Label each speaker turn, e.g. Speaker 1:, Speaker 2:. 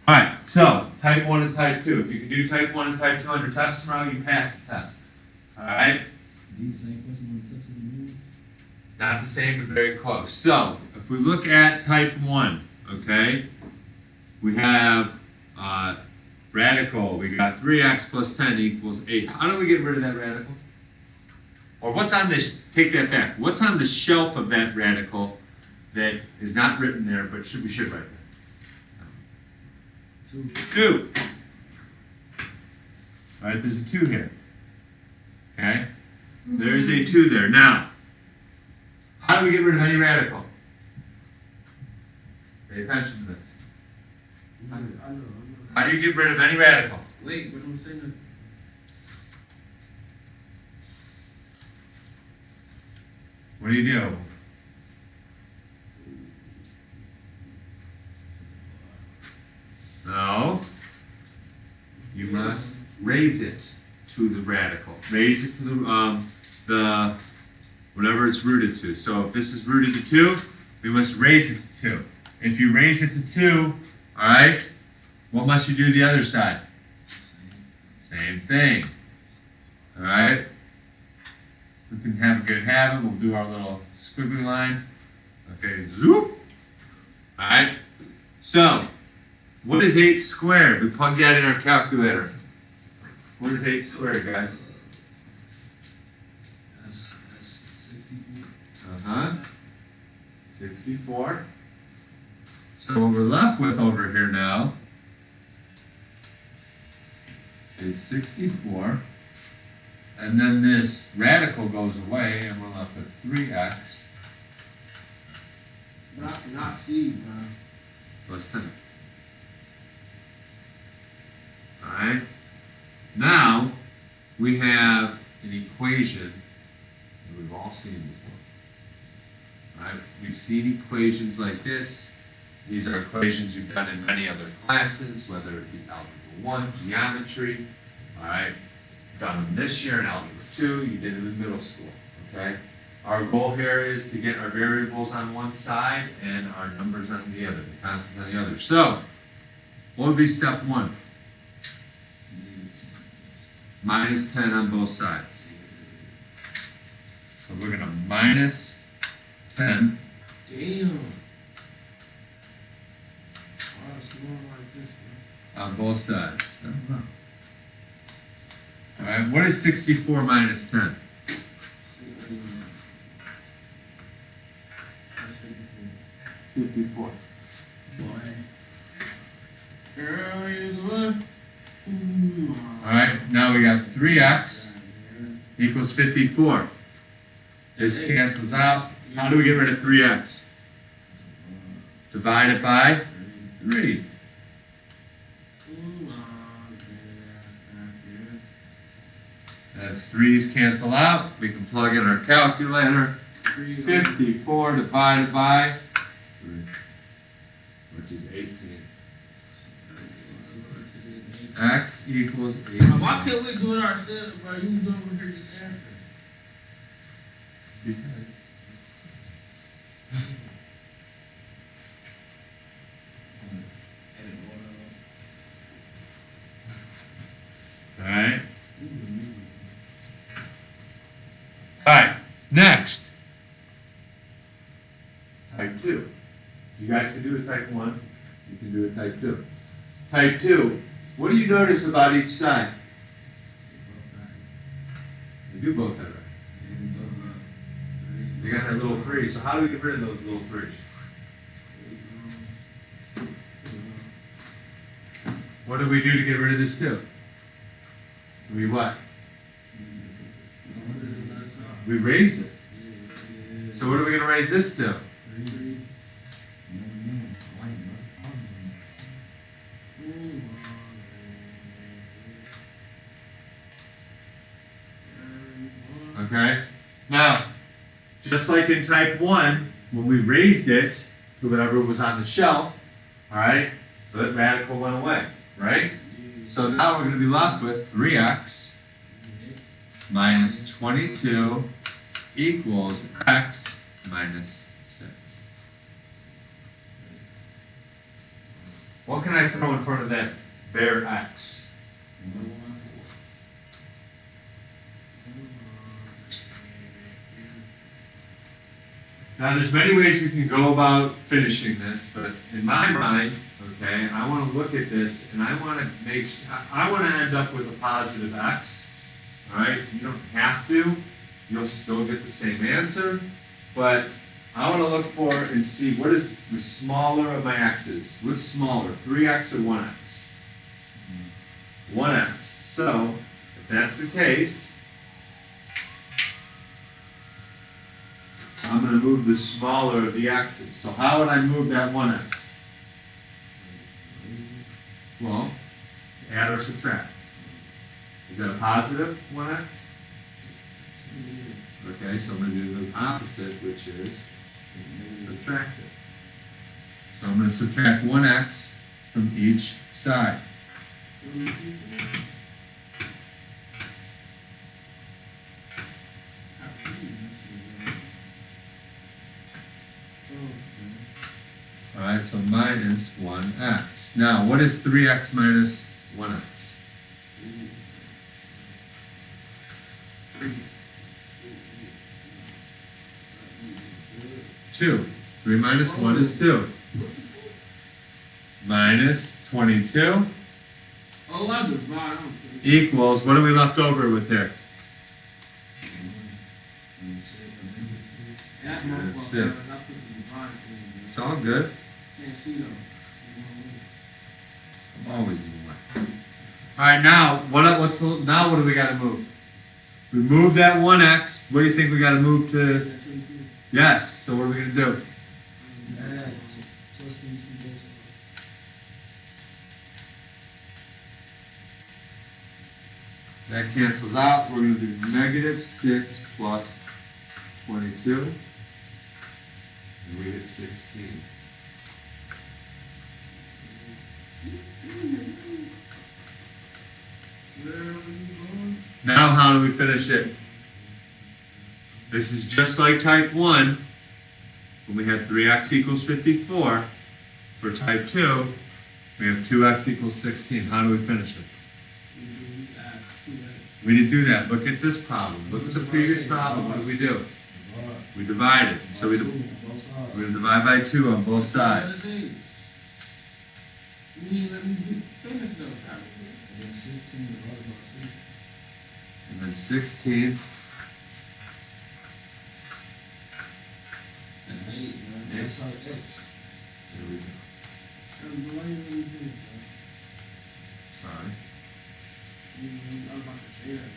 Speaker 1: Alright, so type 1 and type 2. If you can do type 1 and type 2 under test tomorrow, you pass the test. Alright?
Speaker 2: These the same question on the test of the moon?
Speaker 1: Not the same, but very close. So, if we look at type 1, okay, we have radical. We got 3x plus 10 equals 8. How do we get rid of that radical? Or what's on this, take that back. What's on the shelf of that radical that is not written there, but we should write there? 2. All right, there's a 2 here. Okay? There's a 2 there. Now, how do we get rid of any radical? Pay attention to this. How do you get rid of any radical?
Speaker 2: Wait, but I'm saying that.
Speaker 1: What do you do? No. You must raise it to the radical. Raise it to the whatever it's rooted to. So if this is rooted to 2, we must raise it to 2. If you raise it to 2, all right, what must you do to the other side? Same thing. All right? We can have a good habit. We'll do our little squiggly line. Okay, zoop. All right? So, what is 8 squared? We plug that in our calculator. What is 8 squared, guys?
Speaker 2: That's 64.
Speaker 1: Uh-huh. 64. So what we're left with over here now is 64. And then this radical goes away, and we're left with 3x.
Speaker 2: Not C, bro.
Speaker 1: Plus 10. Alright? Now, we have an equation that we've all seen before. Alright? We've seen equations like this. These are equations we've done in many other classes, whether it be Algebra 1, Geometry. Alright? Done them this year in Algebra 2, you did it in middle school. Okay? Our goal here is to get our variables on one side and our numbers on the other, the constants on the other. So, what would be step 1? Minus 10 on both sides. So we're going to minus 10.
Speaker 2: Damn. It's more like this, bro.
Speaker 1: On both sides. I don't know. All right, what is 64 minus 10? 54. All right, now we got 3x equals 54. This cancels out. How do we get rid of 3x? Divide it by 3. As 3's cancel out, we can plug in our calculator. 54 divided by 3, which is 18. X equals 18.
Speaker 2: Why can't we do it ourselves, bro? You was over here just answering.
Speaker 1: Because. Alright. Alright, next. Type 2. You guys can do a type 1, you can do a type 2. Type 2, what do you notice about each side? They do both have X. They got that little 3, so how do we get rid of those little 3s? What do we do to get rid of this 2? We what? We raise it. So what are we going to raise this to? Okay? Now, just like in type 1, when we raised it to whatever was on the shelf, alright, the radical went away, right? So now we're going to be left with 3x minus 22 equals x minus 6. What can I throw in front of that bare X? Now, there's many ways we can go about finishing this, but in my mind, okay, I want to look at this and I want to I want to end up with a positive X. All right, you don't have to. You'll still get the same answer, but I want to look for and see what is the smaller of my X's. What's smaller, 3X or 1X? 1X. So, if that's the case, I'm going to move the smaller of the X's. So how would I move that 1X? Well, add or subtract. Is that a positive 1X? Okay, so I'm going to do the opposite, which is subtract it. So I'm going to subtract 1X from each side. Alright, so minus 1x. Now, what is 3x minus 1x? 2. 3 minus 1 is 2. Minus 22
Speaker 2: Oh, I divide.
Speaker 1: equals, what are we left over with here?
Speaker 2: That
Speaker 1: Yeah,
Speaker 2: motherfucker,
Speaker 1: that's it.
Speaker 2: I put the divide thing.
Speaker 1: It's all good.
Speaker 2: Can't see though.
Speaker 1: I'm always moving. Alright, now, now what do we got to move? We move that 1x. What do you think we got to move to? Yes, so what are we going to do? That cancels out. We're going to do negative 6 plus 22. And we get 16.
Speaker 2: Where are we going?
Speaker 1: Now how do we finish it? This is just like type 1. When we had 3x equals 54. For type 2, we have 2x equals 16. How do we finish it? We didn't do that. Look at this problem. Look at the previous problem. What do we do? We divide it. So we're going to divide by 2 on both sides.
Speaker 2: You mean let me finish though, Tyler?
Speaker 3: And then 16 divided by 2.
Speaker 1: And then 16.
Speaker 3: That's that side X.
Speaker 1: There we go.
Speaker 2: Why you let me finish, bro?
Speaker 1: Sorry.
Speaker 2: I was about to say that.